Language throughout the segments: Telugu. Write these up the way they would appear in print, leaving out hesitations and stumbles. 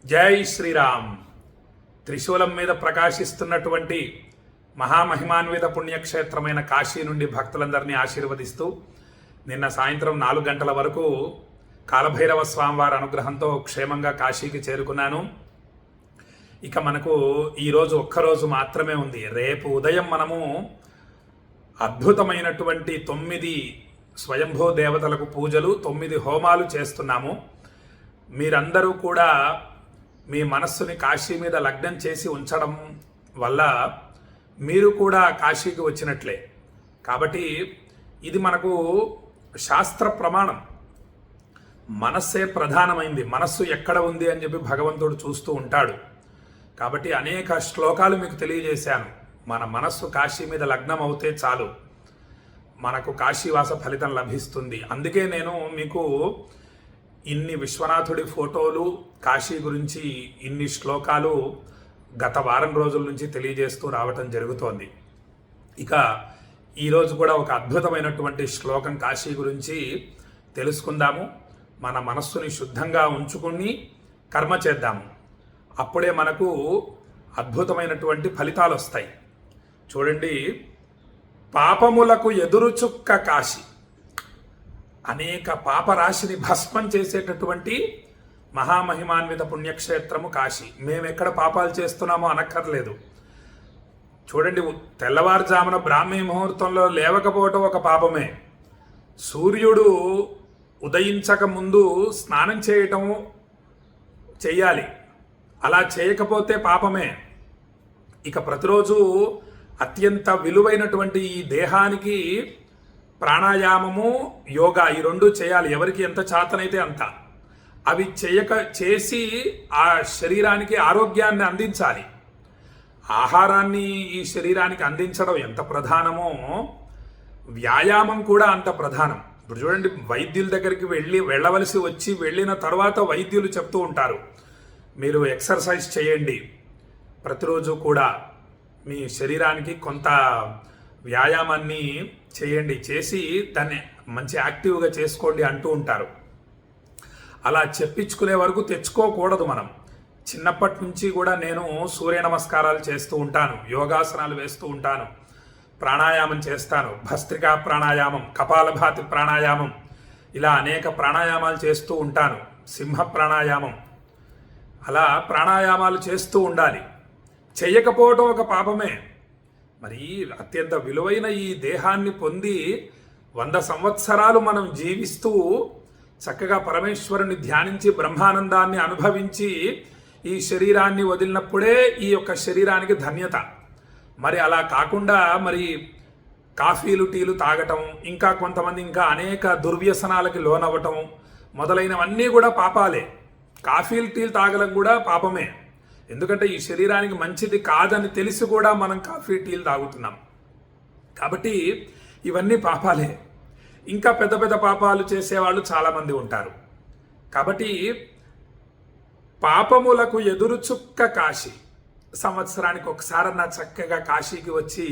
జై శ్రీరామ్. త్రిశూలం మీద ప్రకాశిస్తున్నటువంటి మహామహిమాన్విత పుణ్యక్షేత్రమైన కాశీ నుండి భక్తులందరినీ ఆశీర్వదిస్తూ నిన్న సాయంత్రం 4 గంటల వరకు కాలభైరవ స్వామివారి అనుగ్రహంతో క్షేమంగా కాశీకి చేరుకున్నాను. ఇక మనకు ఈరోజు ఒక్కరోజు మాత్రమే ఉంది. రేపు ఉదయం మనము అద్భుతమైనటువంటి 9 స్వయంభూ దేవతలకు పూజలు, 9 హోమాలు చేస్తున్నాము. మీరందరూ కూడా మీ మనస్సుని కాశీ మీద లగ్నం చేసి ఉంచడం వల్ల మీరు కూడా కాశీకి వచ్చినట్లే. కాబట్టి ఇది మనకు శాస్త్ర ప్రమాణం. మనస్సే ప్రధానమైంది. మనస్సు ఎక్కడ ఉంది అని చెప్పి భగవంతుడు చూస్తూ ఉంటాడు. కాబట్టి అనేక శ్లోకాలు మీకు తెలియజేశాను. మన మనస్సు కాశీ మీద లగ్నం అవుతే చాలు, మనకు కాశీవాస ఫలితం లభిస్తుంది. అందుకే నేను మీకు ఇన్ని విశ్వనాథుడి ఫోటోలు, కాశీ గురించి ఇన్ని శ్లోకాలు గత వారం రోజుల నుంచి తెలియజేస్తూ రావటం జరుగుతోంది. ఇక ఈరోజు కూడా ఒక అద్భుతమైనటువంటి శ్లోకం కాశీ గురించి తెలుసుకుందాము. మన మనస్సుని శుద్ధంగా ఉంచుకుని కర్మ చేద్దాము. అప్పుడే మనకు అద్భుతమైనటువంటి ఫలితాలు వస్తాయి. చూడండి, పాపములకు ఎదురుచుక్క కాశీ. అనేక పాపరాశిని భస్మం చేసేటటువంటి మహామహిమాన్విత పుణ్యక్షేత్రము కాశీ. మేము ఎక్కడ పాపాలు చేస్తున్నామో అనక్కర్లేదు. చూడండి, తెల్లవారుజామున బ్రాహ్మీ ముహూర్తంలో లేవకపోవటం ఒక పాపమే. సూర్యుడు ఉదయించక ముందు స్నానం చేయటం చెయ్యాలి. అలా చేయకపోతే పాపమే. ఇక ప్రతిరోజు అత్యంత విలువైనటువంటి ఈ దేహానికి ప్రాణాయామము, యోగా ఈ 2 చేయాలి. ఎవరికి ఎంత చేతనైతే అంత. అవి చేసి ఆ శరీరానికి ఆరోగ్యాన్ని అందించాలి. ఆహారాన్ని ఈ శరీరానికి అందించడం ఎంత ప్రధానమో వ్యాయామం కూడా అంత ప్రధానం. ఇప్పుడు చూడండి, వైద్యుల దగ్గరికి వెళ్ళవలసి వచ్చి వెళ్ళిన తర్వాత వైద్యులు చెప్తూ ఉంటారు, మీరు ఎక్సర్సైజ్ చేయండి, ప్రతిరోజు కూడా మీ శరీరానికి కొంత వ్యాయామాన్ని చేయండి, చేసి దాన్ని మంచి యాక్టివ్గా చేసుకోండి అంటూ ఉంటారు. అలా చెప్పించుకునే వరకు తెచ్చుకోకూడదు మనం. చిన్నప్పటి నుంచి కూడా నేను సూర్య నమస్కారాలు చేస్తూ ఉంటాను, యోగాసనాలు వేస్తూ ఉంటాను, ప్రాణాయామం చేస్తాను. భస్త్రికా ప్రాణాయామం, కపాలభాతి ప్రాణాయామం, ఇలా అనేక ప్రాణాయామాలు చేస్తూ ఉంటాను. సింహ ప్రాణాయామం, అలా ప్రాణాయామాలు చేస్తూ ఉండాలి. చెయ్యకపోవటం ఒక పాపమే. మరి అత్యంత విలువైన ఈ దేహాన్ని పొంది 100 సంవత్సరాలు మనం జీవిస్తూ చక్కగా పరమేశ్వరుని ధ్యానించి బ్రహ్మానందాన్ని అనుభవించి ఈ శరీరాన్ని వదిలినప్పుడే ఈ యొక్క శరీరానికి ధన్యత. మరి అలా కాకుండా మరి కాఫీలు, టీలు తాగటం, ఇంకా కొంతమంది ఇంకా అనేక దుర్వ్యసనాలకి లోనవ్వటం మొదలైనవన్నీ కూడా పాపాలే. కాఫీలు, టీలు తాగడం కూడా పాపమే. ఎందుకంటే ఈ శరీరానికి మంచిది కాదని తెలిసి కూడా మనం కాఫీ, టీలు తాగుతున్నాం. కాబట్టి ఇవన్నీ పాపాలే. ఇంకా పెద్ద పెద్ద పాపాలు చేసేవాళ్ళు చాలామంది ఉంటారు. కాబట్టి పాపములకు ఎదురుచుక్క కాశీ. సంవత్సరానికి ఒకసారన్నా చక్కగా కాశీకి వచ్చి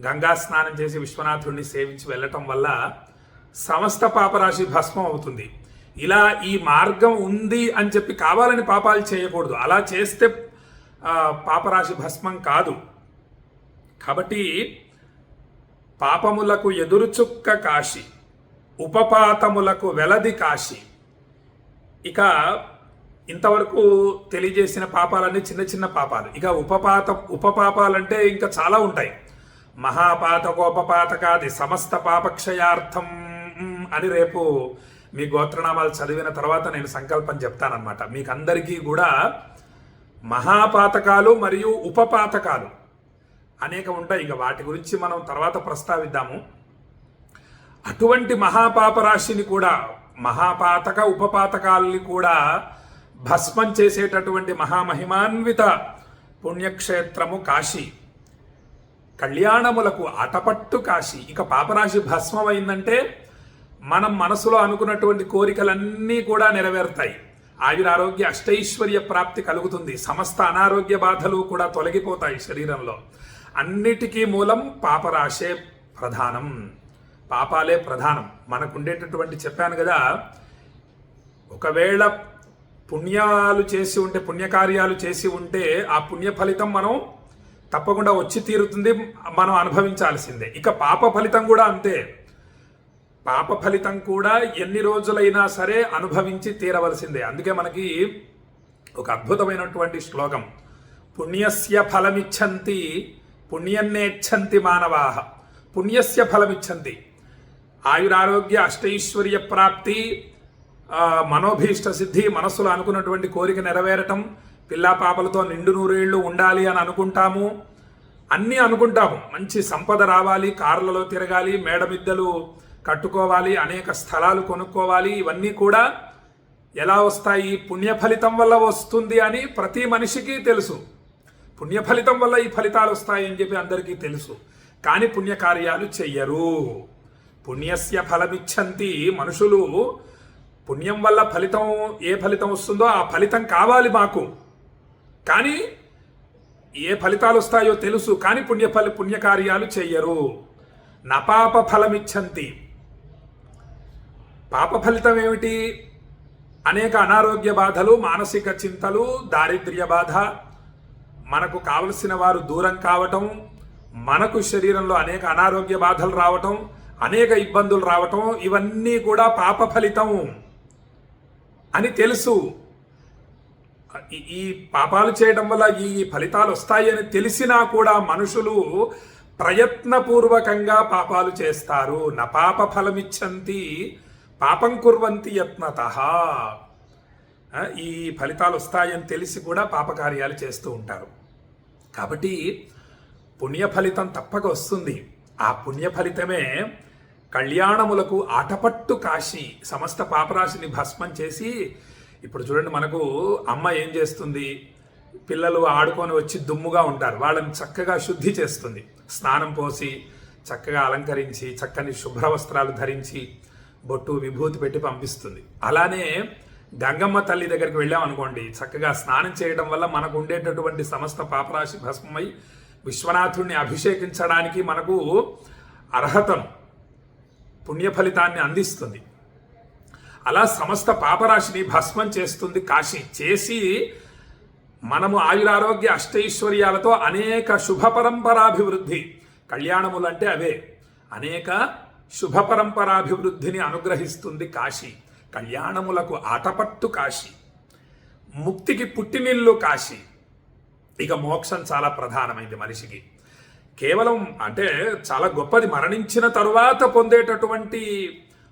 గంగా స్నానం చేసి విశ్వనాథుడిని సేవించి వెళ్ళటం వల్ల సమస్త పాపరాశి భస్మం అవుతుంది. ఇలా ఈ మార్గం ఉంది అని చెప్పి కావాలని పాపాలు చేయకూడదు. అలా చేస్తే పాపరాశి భస్మం కాదు. కాబట్టి పాపములకు ఎదురుచుక్క కాశీ, ఉపపాతములకు వెలది కాశీ. ఇక ఇంతవరకు తెలియజేసిన పాపాలన్నీ చిన్న చిన్న పాపాలు. ఇక ఉపపాపాలంటే ఇంకా చాలా ఉంటాయి. మహాపాతకోపపాతకాది సమస్త పాపక్షయార్థం అని రేపు మీ గోత్రనామాలు చదివిన తర్వాత నేను సంకల్పం చెప్తానన్నమాట. మీకు అందరికీ కూడా మహాపాతకాలు మరియు ఉపపాతకాలు అనేక ఉంటాయి. ఇక వాటి గురించి మనం తర్వాత ప్రస్తావిద్దాము. అటువంటి మహాపాపరాశిని కూడా, మహాపాతక ఉపపాతకాలని కూడా భస్మం చేసేటటువంటి మహామహిమాన్విత పుణ్యక్షేత్రము కాశీ. కళ్యాణములకు అటపట్టు కాశీ. ఇక పాపరాశి భస్మం అయిందంటే మనం మనసులో అనుకున్నటువంటి కోరికలన్నీ కూడా నెరవేరుతాయి. ఆయురారోగ్య అష్టైశ్వర్య ప్రాప్తి కలుగుతుంది. సమస్త అనారోగ్య బాధలు కూడా తొలగిపోతాయి శరీరంలో. అన్నిటికీ మూలం పాపరాశే ప్రధానం. పాపాలే ప్రధానం. మనకుండేటటువంటి చెప్పాను కదా, ఒకవేళ పుణ్యాలు చేసి ఉంటే, పుణ్యకార్యాలు చేసి ఉంటే ఆ పుణ్య ఫలితం మనం తప్పకుండా వచ్చి తీరుతుంది, మనం అనుభవించాల్సిందే. ఇక పాప ఫలితం కూడా అంతే. పాప ఫలితం కూడా ఎన్ని రోజులైనా సరే అనుభవించి తీరవలసిందే. అందుకే మనకి ఒక అద్భుతమైనటువంటి శ్లోకం, పుణ్యస్య ఫలమిచ్చంతి పుణ్యన్నేచ్చంతి మానవాహ. పుణ్యస్య ఫలమిచ్చంతి, ఆయురారోగ్య అష్టైశ్వర్య ప్రాప్తి, మనోభీష్ట సిద్ధి, మనస్సులో అనుకున్నటువంటి కోరిక నెరవేరటం, పిల్లా పాపలతో నిండు నూరేళ్లు ఉండాలి అని అనుకుంటాము, అన్నీ అనుకుంటాము. మంచి సంపద రావాలి, కార్లలో తిరగాలి, మేడమిద్దలు కట్టుకోవాలి, అనేక స్థలాలు కొనుక్కోవాలి. ఇవన్నీ కూడా ఎలా వస్తాయి? పుణ్య ఫలితం వల్ల వస్తుంది అని ప్రతి మనిషికి తెలుసు. పుణ్య ఫలితం వల్ల ఈ ఫలితాలు వస్తాయని చెప్పి అందరికీ తెలుసు. కానీ పుణ్యకార్యాలు చెయ్యరు. పుణ్యస్య ఫలమిచ్చంతి, మనుషులు పుణ్యం వల్ల ఫలితం, ఏ ఫలితం వస్తుందో ఆ ఫలితం కావాలి మాకు, కానీ ఏ ఫలితాలు వస్తాయో తెలుసు, కానీ పుణ్యకార్యాలు చెయ్యరు. నపాప ఫలమిచ్చంతి, పాప ఫలితం ఏమిటి? అనేక అనారోగ్య బాధలు, మానసిక చింతలు, దారిద్ర్య బాధ, మనకు కావలసిన వారు దూరం కావటం, మనకు శరీరంలో అనేక అనారోగ్య బాధలు రావటం, అనేక ఇబ్బందులు రావటం, ఇవన్నీ కూడా పాప ఫలితం అని తెలుసు. ఈ పాపాలు చేయడం వల్ల ఈ ఫలితాలు వస్తాయి అని తెలిసినా కూడా మనుషులు ప్రయత్నపూర్వకంగా పాపాలు చేస్తారు. నపాప ఫలమిచ్చంతి పాపం కుర్వంతి యత్నతః. ఈ ఫలితాలు వస్తాయని తెలిసి కూడా పాపకార్యాలు చేస్తూ ఉంటారు. కాబట్టి పుణ్య ఫలితం తప్పక వస్తుంది. ఆ పుణ్య ఫలితమే కళ్యాణములకు ఆటపట్టు కాశీ, సమస్త పాపరాశిని భస్మం చేసి. ఇప్పుడు చూడండి, మనకు అమ్మ ఏం చేస్తుంది? పిల్లలు ఆడుకొని వచ్చి దుమ్ముగా ఉంటారు, వాళ్ళని చక్కగా శుద్ధి చేస్తుంది, స్నానం పోసి చక్కగా అలంకరించి చక్కని శుభ్ర వస్త్రాలు ధరించి బొట్టు విభూతి పెట్టి పంపిస్తుంది. అలానే గంగమ్మ తల్లి దగ్గరికి వెళ్ళామనుకోండి, చక్కగా స్నానం చేయడం వల్ల మనకు ఉండేటటువంటి సమస్త పాపరాశి భస్మమై విశ్వనాథుడిని అభిషేకించడానికి మనకు అర్హతను, పుణ్య ఫలితాన్ని అందిస్తుంది. అలా సమస్త పాపరాశిని భస్మం చేస్తుంది కాశీ. చేసి మనము ఆయురారోగ్య అష్టైశ్వర్యాలతో అనేక శుభ పరంపరాభివృద్ధి, కళ్యాణములంటే అవే, అనేక శుభ పరంపరాభివృద్ధిని అనుగ్రహిస్తుంది కాశీ. కళ్యాణములకు ఆటపట్టు కాశీ, ముక్తికి పుట్టినిల్లు కాశీ. ఇక మోక్షం చాలా ప్రధానమైంది మనిషికి. కేవలం అంటే చాలా గొప్పది, మరణించిన తరువాత పొందేటటువంటి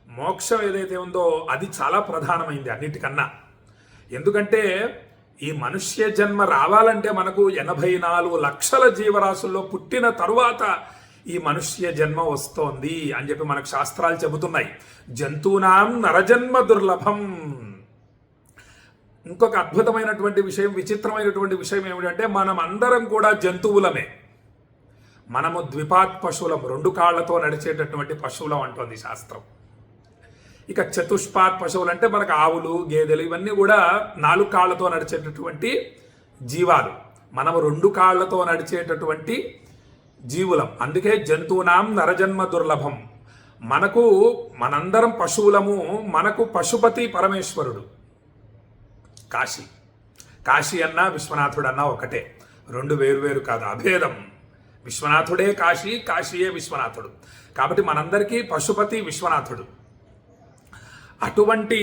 మోక్షం ఏదైతే ఉందో అది చాలా ప్రధానమైంది అన్నిటికన్నా. ఎందుకంటే ఈ మనుష్య జన్మ రావాలంటే మనకు 84 లక్షల జీవరాశుల్లో పుట్టిన తరువాత ఈ మనుష్య జన్మ వస్తోంది అని చెప్పి మనకు శాస్త్రాలు చెబుతున్నాయి. జంతువునాం నరజన్మ దుర్లభం. ఇంకొక అద్భుతమైనటువంటి విషయం, విచిత్రమైనటువంటి విషయం ఏమిటంటే మనం అందరం కూడా జంతువులమే. మనము ద్విపాత్ పశువులం, 2 కాళ్లతో నడిచేటటువంటి పశువులం అంటోంది శాస్త్రం. ఇక చతుష్పాత్ పశువులు అంటే మనకు ఆవులు, గేదెలు, ఇవన్నీ కూడా 4 కాళ్లతో నడిచేటటువంటి జీవాలు. మనము 2 కాళ్లతో నడిచేటటువంటి జీవులం. అందుకే జంతువునాం నరజన్మ దుర్లభం. మనందరం పశువులము. మనకు పశుపతి పరమేశ్వరుడు కాశీ. కాశీ అన్నా విశ్వనాథుడు అన్నా ఒకటే, 2 వేరు కాదు, అభేదం. విశ్వనాథుడే కాశీ, కాశీయే విశ్వనాథుడు. కాబట్టి మనందరికీ పశుపతి విశ్వనాథుడు. అటువంటి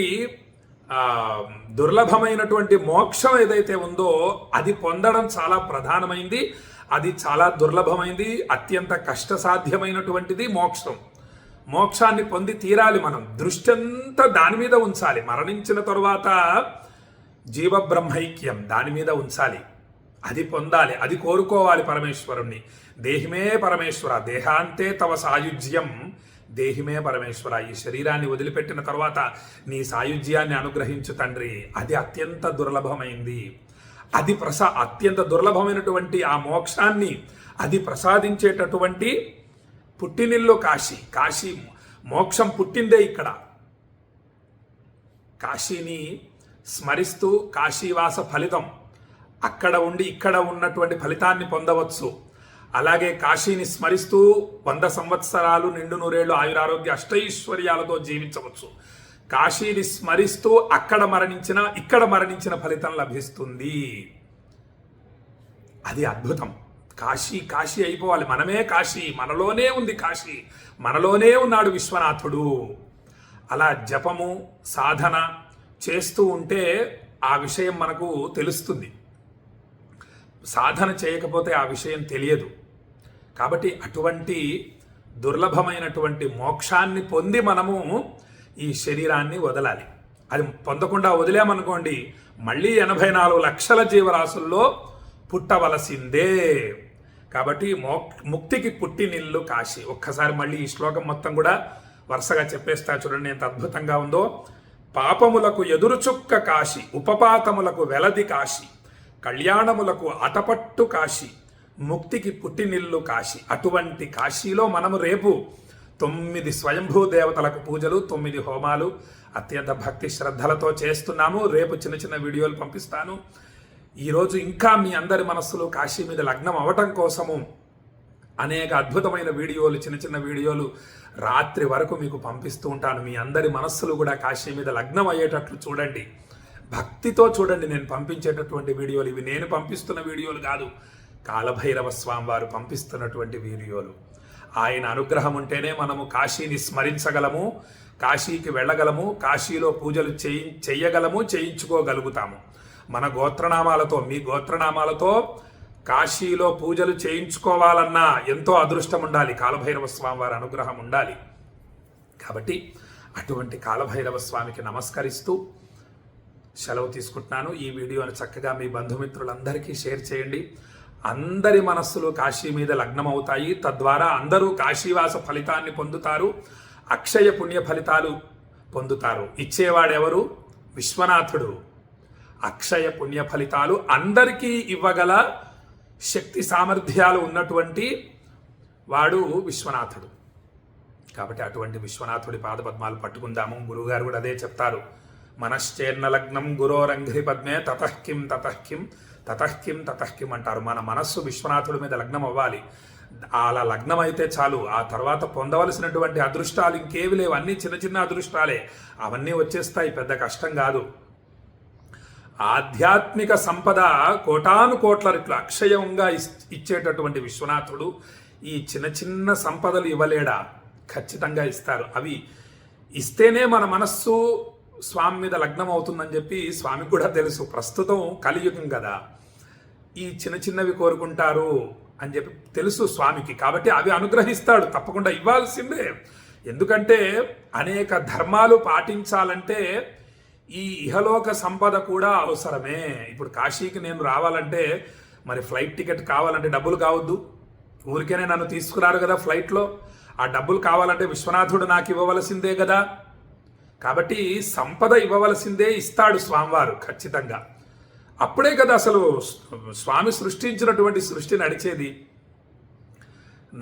దుర్లభమైనటువంటి మోక్షం ఏదైతే ఉందో అది పొందడం చాలా ప్రధానమైంది, అది చాలా దుర్లభమైంది, అత్యంత కష్టసాధ్యమైనటువంటిది మోక్షం. మోక్షాన్ని పొంది తీరాలి. మనం దృష్టి అంతా దాని మీద ఉంచాలి. మరణించిన తరువాత జీవబ్రహ్మైక్యం దాని మీద ఉంచాలి, అది పొందాలి, అది కోరుకోవాలి పరమేశ్వరుణ్ణి. దేహిమే పరమేశ్వర, దేహాంతే తవ సాయుజ్యం, దేహిమే పరమేశ్వర. ఈ శరీరాన్ని వదిలిపెట్టిన తర్వాత నీ సాయుజ్యాన్ని అనుగ్రహించు తండ్రి. అది అత్యంత దుర్లభమైంది. అది అత్యంత దుర్లభమైనటువంటి ఆ మోక్షాన్ని అది ప్రసాదించేటటువంటి పుట్టినిల్లు కాశీ. కాశీ మోక్షం పుట్టిందే ఇక్కడ. కాశీని స్మరిస్తూ కాశీవాస ఫలితం, అక్కడ ఉండి ఇక్కడ ఉన్నటువంటి ఫలితాన్ని పొందవచ్చు. అలాగే కాశీని స్మరిస్తూ 100 సంవత్సరాలు నిండు నూరేళ్లు ఆయురారోగ్య అష్టైశ్వర్యాలతో జీవించవచ్చు. కాశీని స్మరిస్తూ అక్కడ మరణించిన ఇక్కడ మరణించిన ఫలితం లభిస్తుంది. అది అద్భుతం. కాశీ కాశీ అయిపోవాలి. మనమే కాశీ, మనలోనే ఉంది కాశీ, మనలోనే ఉన్నాడు విశ్వనాథుడు. అలా జపము సాధన చేస్తూ ఉంటే ఆ విషయం మనకు తెలుస్తుంది. సాధన చేయకపోతే ఆ విషయం తెలియదు. కాబట్టి అటువంటి దుర్లభమైనటువంటి మోక్షాన్ని పొంది మనము ఈ శరీరాన్ని వదలాలి. అది పొందకుండా వదిలేమనుకోండి, మళ్ళీ 84 లక్షల జీవరాశుల్లో పుట్టవలసిందే. కాబట్టి ముక్తికి పుట్టినిల్లు కాశీ. ఒక్కసారి మళ్ళీ ఈ శ్లోకం మొత్తం కూడా వరుసగా చెప్పేస్తా చూడండి ఎంత అద్భుతంగా ఉందో. పాపములకు ఎదురుచుక్క కాశీ, ఉపపాతములకు వెలది కాశీ, కళ్యాణములకు అటపట్టు కాశీ, ముక్తికి పుట్టినిల్లు కాశీ. అటువంటి కాశీలో మనము రేపు 9 స్వయంభూ దేవతలకు పూజలు, 9 హోమాలు అత్యంత భక్తి శ్రద్ధలతో చేస్తున్నాము. రేపు చిన్న చిన్న వీడియోలు పంపిస్తాను. ఈరోజు ఇంకా మీ అందరి మనస్సులో కాశీ మీద లగ్నం అవ్వటం కోసము అనేక అద్భుతమైన వీడియోలు, చిన్న చిన్న వీడియోలు రాత్రి వరకు మీకు పంపిస్తూ ఉంటాను. మీ అందరి మనస్సులు కూడా కాశీ మీద లగ్నం అయ్యేటట్లు చూడండి, భక్తితో చూడండి. నేను పంపించేటటువంటి వీడియోలు ఇవి నేను పంపిస్తున్న వీడియోలు కాదు, కాలభైరవ స్వామి వారు పంపిస్తున్నటువంటి వీడియోలు. ఆయన అనుగ్రహం ఉంటేనే మనము కాశీని స్మరించగలము, కాశీకి వెళ్ళగలము, కాశీలో పూజలు చెయ్యగలము, చేయించుకోగలుగుతాము. మన గోత్రనామాలతో, మీ గోత్రనామాలతో కాశీలో పూజలు చేయించుకోవాలన్నా ఎంతో అదృష్టం ఉండాలి, కాలభైరవ స్వామి వారి అనుగ్రహం ఉండాలి. కాబట్టి అటువంటి కాలభైరవ స్వామికి నమస్కరిస్తూ సెలవు తీసుకుంటున్నాను. ఈ వీడియోను చక్కగా మీ బంధుమిత్రులందరికీ షేర్ చేయండి. అందరి మనస్సులు కాశీ మీద లగ్నం అవుతాయి. తద్వారా అందరూ కాశీవాస ఫలితాన్ని పొందుతారు, అక్షయ పుణ్య ఫలితాలు పొందుతారు. ఇచ్చేవాడెవరు? విశ్వనాథుడు. అక్షయ పుణ్య ఫలితాలు అందరికీ ఇవ్వగల శక్తి సామర్థ్యాలు ఉన్నటువంటి వాడు విశ్వనాథుడు. కాబట్టి అటువంటి విశ్వనాథుడి పాదపద్మాలు పట్టుకుందాము. గురువుగారు కూడా అదే చెప్తారు. మనశ్చేర్న లగ్నం గురోరంఘ్రి పద్మే తతఃకిం తతఃకిం తతఃకిం తతఃకిం అంటారు. మన మనస్సు విశ్వనాథుడి మీద లగ్నం అవ్వాలి. అలా లగ్నం అయితే చాలు. ఆ తర్వాత పొందవలసినటువంటి అదృష్టాలు ఇంకేవి లేవు, అన్నీ చిన్న చిన్న అదృష్టాలే. అవన్నీ వచ్చేస్తాయి, పెద్ద కష్టం కాదు. ఆధ్యాత్మిక సంపద కోటాను కోట్ల రెట్లు అక్షయంగా ఇచ్చేటటువంటి విశ్వనాథుడు ఈ చిన్న చిన్న సంపదలు ఇవ్వలేడా? ఖచ్చితంగా ఇస్తారు. అవి ఇస్తేనే మన మనస్సు స్వామి మీద లగ్నం అవుతుందని చెప్పి స్వామికి కూడా తెలుసు. ప్రస్తుతం కలియుగం కదా, ఈ చిన్న చిన్నవి కోరుకుంటారు అని చెప్పి తెలుసు స్వామికి. కాబట్టి అవి అనుగ్రహిస్తాడు, తప్పకుండా ఇవ్వాల్సిందే. ఎందుకంటే అనేక ధర్మాలు పాటించాలంటే ఈ ఇహలోక సంపద కూడా అవసరమే. ఇప్పుడు కాశీకి నేను రావాలంటే మరి ఫ్లైట్ టికెట్ కావాలంటే డబ్బులు కావద్దు. ఊరికేనే నన్ను తీసుకురారు కదా ఫ్లైట్లో. ఆ డబ్బులు కావాలంటే విశ్వనాథుడు నాకు ఇవ్వవలసిందే కదా. కాబట్టి సంపద ఇవ్వవలసిందే, ఇస్తాడు స్వామివారు ఖచ్చితంగా. అప్పుడే కదా అసలు స్వామి సృష్టించినటువంటి సృష్టి నడిచేది.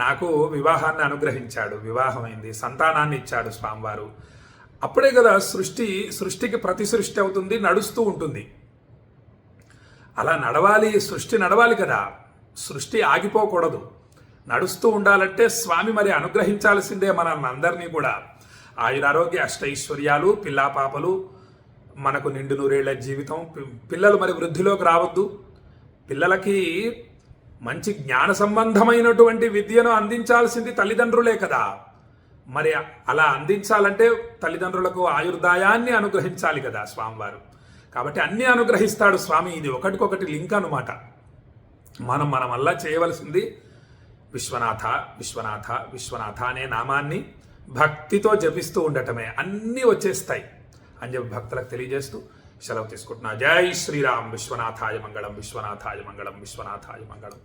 నాకు వివాహాన్ని అనుగ్రహించాడు, వివాహమైంది, సంతానాన్ని ఇచ్చాడు స్వామివారు. అప్పుడే కదా సృష్టికి ప్రతి సృష్టి అవుతుంది, నడుస్తూ ఉంటుంది. అలా నడవాలి, సృష్టి నడవాలి కదా. సృష్టి ఆగిపోకూడదు, నడుస్తూ ఉండాలంటే స్వామి మరి అనుగ్రహించాల్సిందే మనల్ని అందరినీ కూడా. ఆయురారోగ్య అష్టైశ్వర్యాలు, పిల్లా పాపలు, మనకు నిండు నూరేళ్ల జీవితం. పిల్లలు మరి వృద్ధిలోకి రావద్దు. పిల్లలకి మంచి జ్ఞాన సంబంధమైనటువంటి విద్యను అందించాల్సింది తల్లిదండ్రులే కదా. మరి అలా అందించాలంటే తల్లిదండ్రులకు ఆయుర్దాయాన్ని అనుగ్రహించాలి కదా స్వామివారు. కాబట్టి అన్నీ అనుగ్రహిస్తాడు స్వామి. ఇది ఒకటికొకటి లింక్ అనమాట. మనం వల్ల చేయవలసింది విశ్వనాథ విశ్వనాథ విశ్వనాథ అనే నామాన్ని భక్తితో జపిస్తూ ఉండటమే. అన్నీ వచ్చేస్తాయి అని చెప్పి భక్తులకు తెలియజేస్తూ సెలవు తీసుకుంటున్నా. జై శ్రీరామ్. విశ్వనాథాయ మంగళం, విశ్వనాథాయ మంగళం, విశ్వనాథాయ మంగళం.